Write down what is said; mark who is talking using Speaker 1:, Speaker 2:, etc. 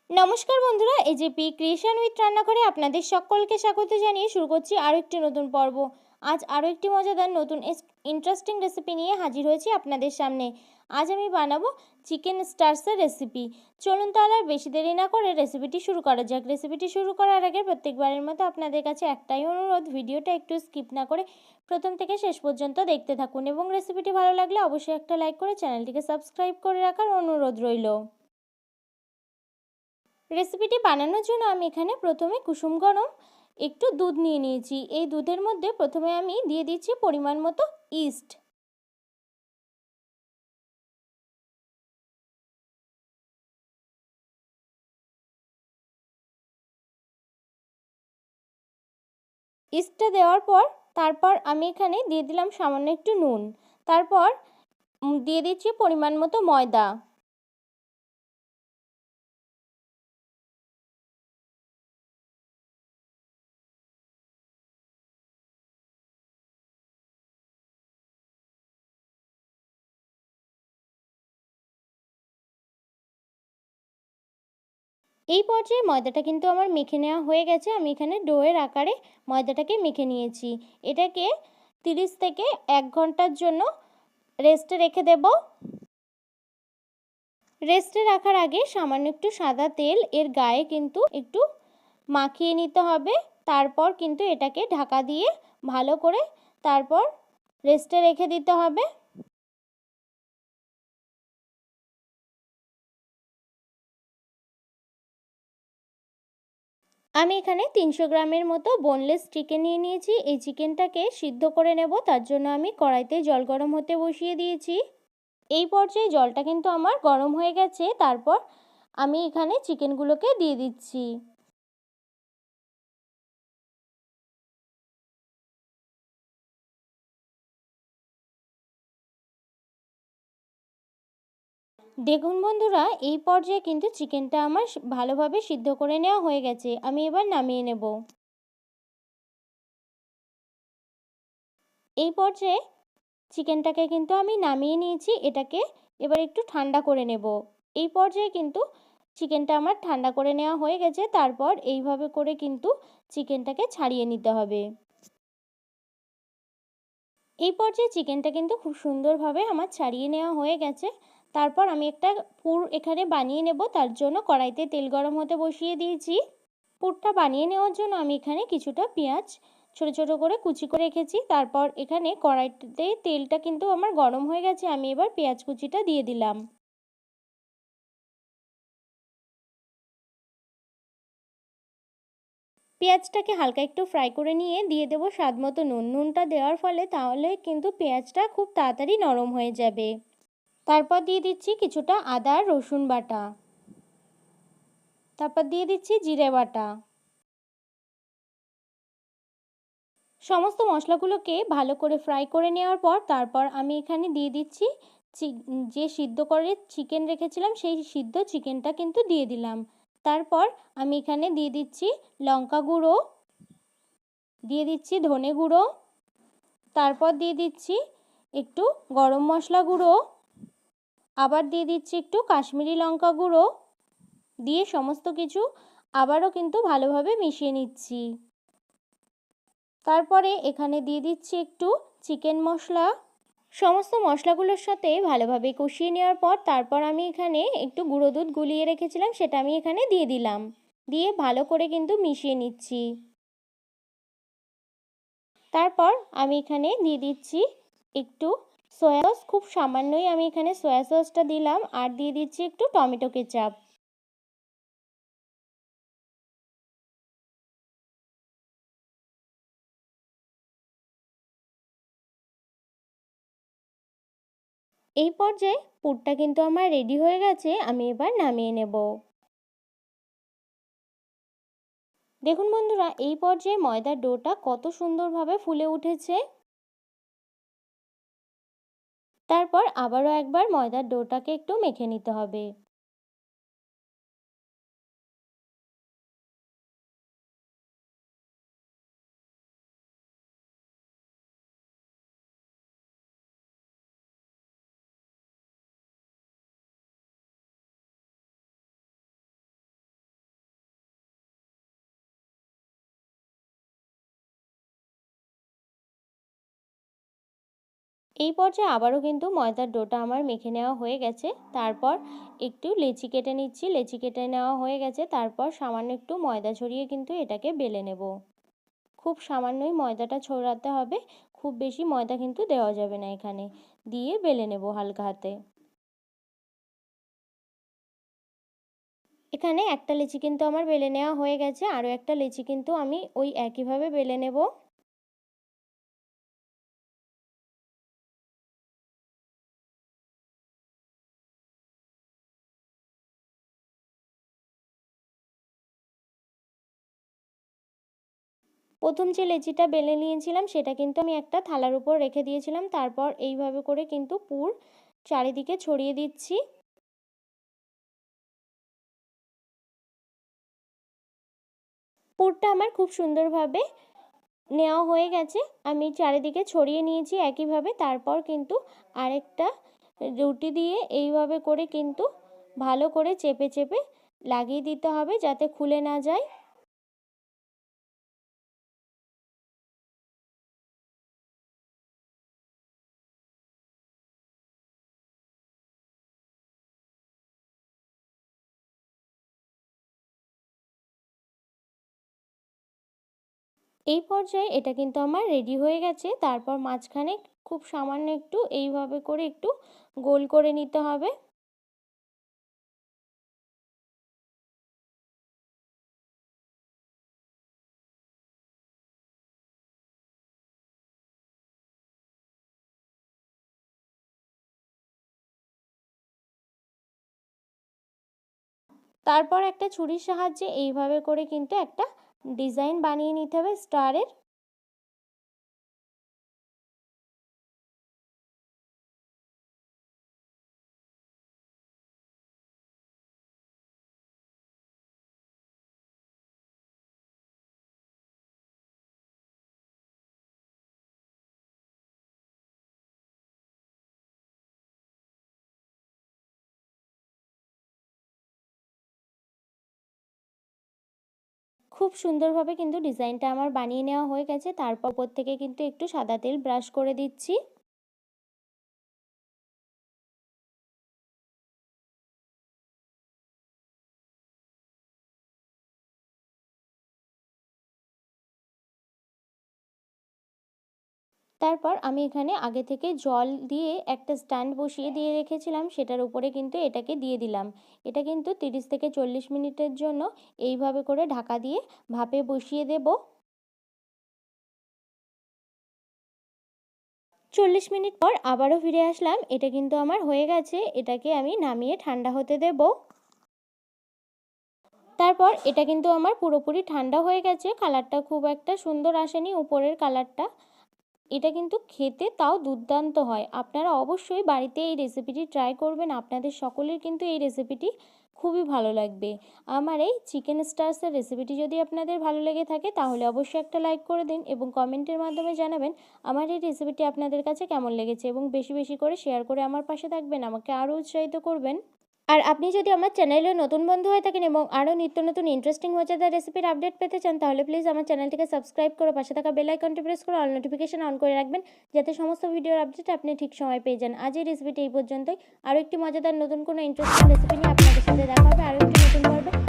Speaker 1: নমস্কার বন্ধুরা, AJP creation with রান্নাঘরে আপনাদের সকলকে স্বাগত জানিয়ে শুরু করছি আরও একটি নতুন পর্ব। আজ আরও একটি মজাদার নতুন ইন্টারেস্টিং রেসিপি নিয়ে হাজির হয়েছি আপনাদের সামনে। আজ আমি বানাবো চিকেন স্টার্সের রেসিপি। চলুন তাহলে আর বেশি দেরি না করে রেসিপিটি শুরু করা যাক। রেসিপিটি শুরু করার আগে প্রত্যেকবারের মতো আপনাদের কাছে একটাই অনুরোধ, ভিডিওটা একটু স্কিপ না করে প্রথম থেকে শেষ পর্যন্ত দেখতে থাকুন এবং রেসিপিটি ভালো লাগলে অবশ্যই একটা লাইক করে চ্যানেলটিকে সাবস্ক্রাইব করে রাখার অনুরোধ রইল। রেসিপিটি বানানোর জন্য আমি এখানে প্রথমে কুসুম গরম একটু দুধ নিয়ে নিয়েছি। এই দুধের মধ্যে প্রথমে আমি দিয়ে দিচ্ছি পরিমাণ মতো ইস্ট। ইস্টটা দেওয়ার পর তারপর আমি এখানে দিয়ে দিলাম সামান্য একটু নুন। তারপর দিয়ে দিচ্ছি পরিমাণ মতো ময়দা। এই পর্যায়ে ময়দাটা কিন্তু আমার মেখে নেওয়া হয়ে গেছে। আমি এখানে ডোয়ের আকারে ময়দাটাকে মেখে নিয়েছি। এটাকে 30 থেকে 1 ঘন্টার জন্য রেস্টে রেখে দেব। রেস্টে রাখার আগে সামান্য একটু সাদা তেল এর গায়ে কিন্তু একটু মাখিয়ে নিতে হবে। তারপর কিন্তু এটাকে ঢাকা দিয়ে ভালো করে তারপর রেস্টে রেখে দিতে হবে। আমি এখানে 300 গ্রামের মতো বোনলেস চিকেন নিয়ে নিয়েছি। এই চিকেনটাকে সিদ্ধ করে নেব, তার জন্য আমি কড়াইতে জল গরম হতে বসিয়ে দিয়েছি। এই পর্যায়ে জলটা কিন্তু আমার গরম হয়ে গেছে। তারপর আমি এখানে চিকেনগুলোকে দিয়ে দিচ্ছি। দেখুন বন্ধুরা, এই পর্যায়ে কিন্তু চিকেনটা আমার ভালোভাবে সিদ্ধ করে নেওয়া হয়ে গেছে। আমি এবার নামিয়ে নেব। এই পর্যায়ে চিকেনটাকে কিন্তু আমি নামিয়ে নিয়েছি। এটাকে এবার একটু ঠান্ডা করে নেব। এই পর্যায়ে কিন্তু চিকেনটা আমার ঠান্ডা করে নেওয়া হয়ে গেছে। তারপর এইভাবে করে কিন্তু চিকেনটাকে ছাড়িয়ে নিতে হবে। এই পর্যায়ে চিকেনটা কিন্তু খুব সুন্দরভাবে আমার ছাড়িয়ে নেওয়া হয়ে গেছে। তারপর আমি একটা পুর এখানে বানিয়ে নেব, তার জন্য কড়াইতে তেল গরম হতে বসিয়ে দিয়েছি। পুরটা বানিয়ে নেওয়ার জন্য আমি এখানে কিছুটা পেঁয়াজ ছোট ছোট করে কুচি করে রেখেছি। তারপর এখানে কড়াইতে তেলটা কিন্তু আমার গরম হয়ে গেছে। আমি এবার পেঁয়াজ কুচিটা দিয়ে দিলাম। পেঁয়াজটাকে হালকা একটু ফ্রাই করে নিয়ে দিয়ে দেবো স্বাদ মতো নুন। নুনটা দেওয়ার ফলে তাহলে কিন্তু পেঁয়াজটা খুব তাড়াতাড়ি নরম হয়ে যাবে। তারপর দিয়ে দিচ্ছি কিছুটা আদা রসুন বাটা। তারপর দিয়ে দিচ্ছি জিরে বাটা। সমস্ত মশলাগুলোকে ভালো করে ফ্রাই করে নেওয়ার পর তারপর আমি এখানে দিয়ে দিচ্ছি যে সিদ্ধ করে চিকেন রেখেছিলাম সেই সিদ্ধ চিকেনটা কিন্তু দিয়ে দিলাম। তারপর আমি এখানে দিয়ে দিচ্ছি লঙ্কা গুঁড়ো, দিয়ে দিচ্ছি ধনে গুঁড়ো, তারপর দিয়ে দিচ্ছি একটু গরম মশলা গুঁড়ো, আবার দিয়ে দিচ্ছি একটু কাশ্মীরি লঙ্কা গুঁড়ো, দিয়ে সমস্ত কিছু আবারও কিন্তু ভালোভাবে মিশিয়ে নিচ্ছি। তারপরে এখানে দিয়ে দিচ্ছি একটু চিকেন মশলা। সমস্ত মশলাগুলোর সাথে ভালোভাবে কষিয়ে নেওয়ার পর তারপর আমি এখানে একটু গুঁড়ো দুধ গুলিয়ে রেখেছিলাম, সেটা আমি এখানে দিয়ে দিলাম। দিয়ে ভালো করে কিন্তু মিশিয়ে নিচ্ছি। তারপর আমি এখানে দিয়ে দিচ্ছি একটু সয়া সস, খুব সামান্যই আমি এখানে সয়া সসটা দিলাম, আর দিয়ে দিচ্ছি একটু টমেটো কেচাপ। এই পর্যায়ে পুরটা কিন্তু আমার রেডি হয়ে গেছে। আমি এবার নামিয়ে নেব। দেখুন বন্ধুরা, এই পর্যায়ে ময়দার ডোটা কত সুন্দরভাবে ফুলে উঠেছে। তারপর আবারও একবার ময়দার ডোটাকে একটু মেখে নিতে হবে। এই পর্যায়ে আবারও কিন্তু ময়দার ডোটা আমার মেখে নেওয়া হয়ে গেছে। তারপর একটু লেচি কেটে নিচ্ছি, লেচি কেটে নেওয়া হয়ে গেছে। তারপর সামান্য একটু ময়দা ছড়িয়ে কিন্তু এটাকে বেলে নেব। খুব সামান্যই ময়দাটা ছড়াতে হবে, খুব বেশি ময়দা কিন্তু দেওয়া যাবে না এখানে। দিয়ে বেলে নেব হালকা হাতে। এখানে একটা লেচি কিন্তু আমার বেলে নেওয়া হয়ে গেছে, আরও একটা লেচি কিন্তু আমি ওই একইভাবে বেলে নেব। প্রথম যে লেচিটা বেলে নিয়েছিলাম সেটা কিন্তু আমি একটা থালার উপর রেখে দিয়েছিলাম। তারপর এইভাবে করে কিন্তু পুর চারিদিকে ছড়িয়ে দিচ্ছি। পুরটা আমার খুব সুন্দরভাবে নেওয়া হয়ে গেছে, আমি চারিদিকে ছড়িয়ে নিয়েছি একইভাবে। তারপর কিন্তু আরেকটা রুটি দিয়ে এইভাবে করে কিন্তু ভালো করে চেপে চেপে লাগিয়ে দিতে হবে যাতে খুলে না যায়। এই পর্যায়ে এটা কিন্তু আমার রেডি হয়ে গেছে। তারপর মাঝখানে খুব সামান্য একটু এইভাবে করে একটু গোল করে নিতে হবে। তারপর একটা ছুরির সাহায্যে এইভাবে করে কিন্তু একটা ডিজাইন বানিয়ে নিতে হবে স্টারের। খুব সুন্দরভাবে কিন্তু ডিজাইনটা আমার বানিয়ে নেওয়া হয়ে গেছে। তারপর ওপর থেকে কিন্তু একটু সাদা তেল ব্রাশ করে দিচ্ছি। তারপর আমি এখানে আগে থেকে জল দিয়ে একটা স্ট্যান্ড বসিয়ে দিয়ে রেখেছিলাম, সেটার উপরে কিন্তু এটাকে দিয়ে দিলাম। এটা কিন্তু 30 থেকে 40 মিনিটের জন্য এইভাবে করে ঢাকা দিয়ে ভাপে বসিয়ে দেব। 40 মিনিট পর আবারও ফিরে আসলাম, এটা কিন্তু আমার হয়ে গেছে। এটাকে আমি নামিয়ে ঠান্ডা হতে দেব। তারপর এটা কিন্তু আমার পুরোপুরি ঠান্ডা হয়ে গেছে। কালারটা খুব একটা সুন্দর আসেনি উপরের কালারটা। এটা কিন্তু খেতে তাও দুর্দান্ত হয়। আপনারা অবশ্যই বাড়িতে এই রেসিপিটি ট্রাই করবেন, আপনাদের সকলের কিন্তু এই রেসিপিটি খুবই ভালো লাগবে। আমার এই চিকেন স্টার্সের রেসিপিটি যদি আপনাদের ভালো লেগে থাকে তাহলে অবশ্যই একটা লাইক করে দিন এবং কমেন্টের মাধ্যমে জানাবেন আমার এই রেসিপিটি আপনাদের কাছে কেমন লেগেছে, এবং বেশি বেশি করে শেয়ার করে আমার পাশে থাকবেন, আমাকে আরও উৎসাহিত করবেন। আর আপনি যদি আমার চ্যানেলে নতুন বন্ধু হয়ে থাকেন এবং আরও নিত্য নতুন ইন্টারেস্টিং মজাদার রেসিপির আপডেট পেতে চান তাহলে প্লিজ আমার চ্যানেলটিকে সাবস্ক্রাইব করে পাশে থাকা বেল আইকনটি প্রেস করে অল নোটিফিকেশন অন করে রাখবেন, যাতে সমস্ত ভিডিওর আপডেট আপনি ঠিক সময় পেয়ে যান। আজ এই রেসিপিটি এই পর্যন্তই। আরও একটি মজাদার নতুন কোনো ইন্টারেস্টিং রেসিপি নিয়ে আপনাদের সাথে দেখা হবে আরও একটি নতুন পর্বে।